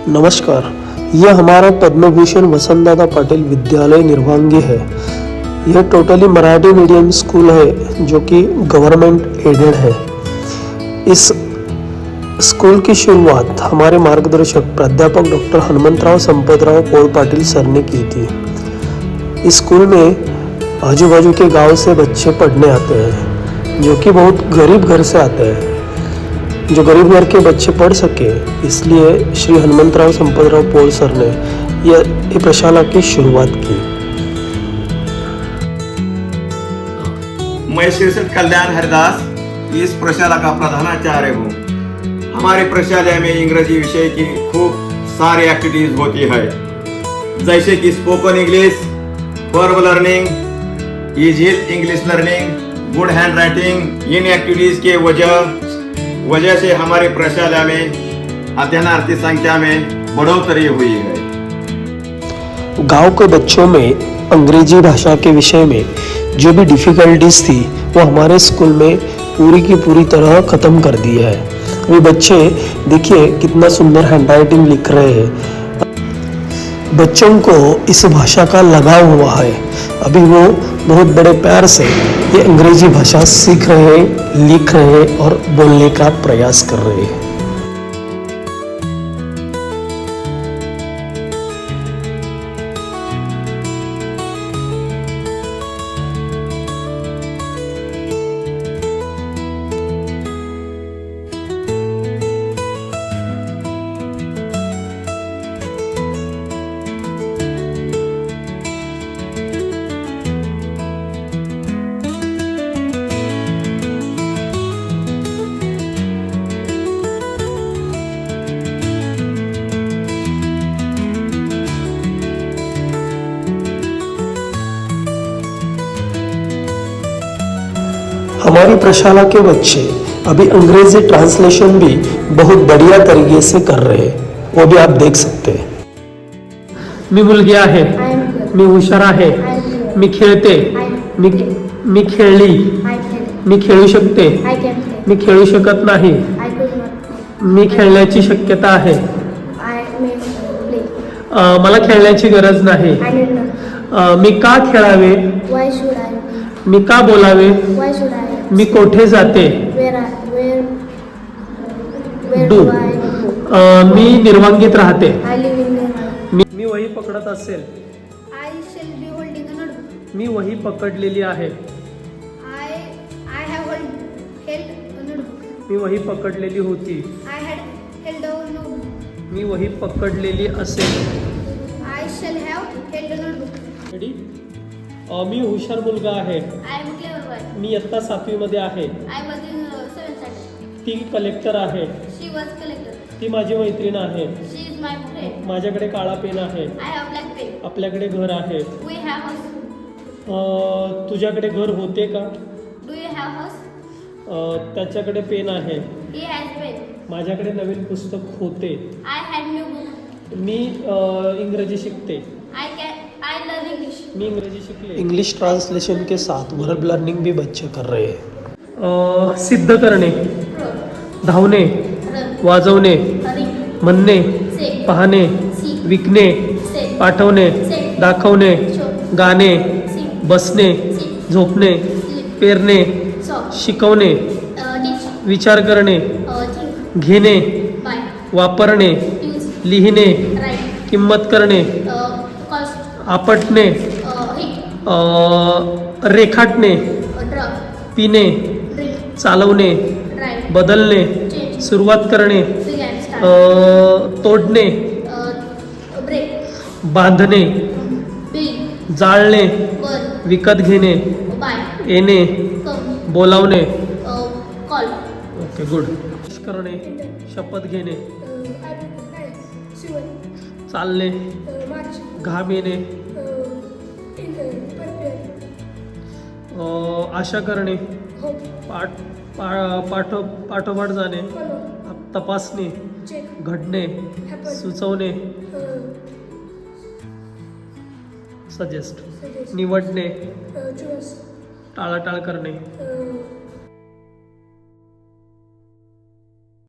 नमस्कार, यह हमारा पद्मभूषण वसंतदादा पाटिल विद्यालय निर्वांगी है। यह टोटली मराठी मीडियम स्कूल है जो कि गवर्नमेंट एडेड है। इस स्कूल की शुरुआत हमारे मार्गदर्शक प्राध्यापक डॉक्टर हनुमंतराव संपतराव पोळ पाटिल सर ने की थी। इस स्कूल में आजू बाजू के गांव से बच्चे पढ़ने आते हैं जो कि बहुत गरीब घर से आते हैं। जो गरीब घर के बच्चे पढ़ सके इसलिए श्री हनुमंतराव संपतराव पोळ सर ने यह प्रशाला की शुरुआत की। मैं शीर्षक कल्याण हरिदास इस प्रशाला का प्रधानाचार्य हूँ। हमारे प्रशाला में इंग्रजी विषय की खूब सारी एक्टिविटीज होती है, जैसे कि spoken English, verb learning, easy English learning, good handwriting. इन एक्टिविटीज के वजह से हमारे प्रशाला में अध्ययनार्थी संख्या में बढ़ोतरी हुई है। गांव के बच्चों में अंग्रेजी भाषा के विषय में जो भी डिफिकल्टीज थी वो हमारे स्कूल में पूरी की पूरी तरह खत्म कर दिया है। वे बच्चे देखिए कितना सुंदर हैंडराइटिंग लिख रहे हैं। बच्चों को इस भाषा का लगाव हुआ है। अभी वो बहुत बड़े प्यार से ये अंग्रेजी भाषा सीख रहे हैं, लिख रहे हैं और बोलने का प्रयास कर रहे हैं। हमारी प्रशाला के बच्चे अभी अंग्रेजी ट्रांसलेशन भी बहुत बढ़िया तरीके से कर रहे हैं, वो भी आप देख सकते हैं। मी मुलगी आहे, मी हुशार आहे, मी खेळते, मी खेळली, मी खेळू शकते, मी खेळू शकत नाही, मी खेळण्याची शक्यता आहे, मला खेळण्याची गरज नाही, मी का खेळावे, मी का बोलावे, मी कोठे जाते, डू, मी निर्वांगीत राहते, मी वही पकडत असेल, मी वही पकडलेली आहे, मी वही पकडलेली होती, मी वही पकडलेली असेल। रेडी? मी हुशार मुलगा आहे, मी इयत्ता 7वी मध्ये आहे, ती कलेक्टर आहे, ती माझी मैत्रीण आहे, माझ्याकडे काळा पेन आहे, आपल्याकडे घर आहे, तुझ्याकडे घर होते का, त्याच्याकडे पेन आहे, माझ्याकडे नवीन पुस्तक होते, मी इंग्रजी शिकते, मैं इंग्रेजी सीख ले। इंग्लिश ट्रांसलेशन के साथ वर्ब लर्निंग भी बच्चे कर रहे हैं। सिद्ध करणे, धावणे, वाजवणे, म्हणणे, पाहणे, विकणे, पाठवणे, दाखवणे, गाणे, बसणे, झोपणे, पेरणे, शिकवणे, विचार करणे, घेणे, वापरणे, लिहिणे, किंमत करणे, आपटणे, रेखाटणे, पिणे, चालवणे, बदलणे, सुरुवात करणे, तोडणे, बांधणे, जाळणे, विकत घेणे, येणे, बोलावणे। Okay, good. करणे, शपथ घेणे, चालणे, घाम येणे, आशा करणे, पाठोपाठ जाणे, तपासणे, घडणे, सुचवणे, सजेस्ट, निवडणे, टाळाटाळ करणे,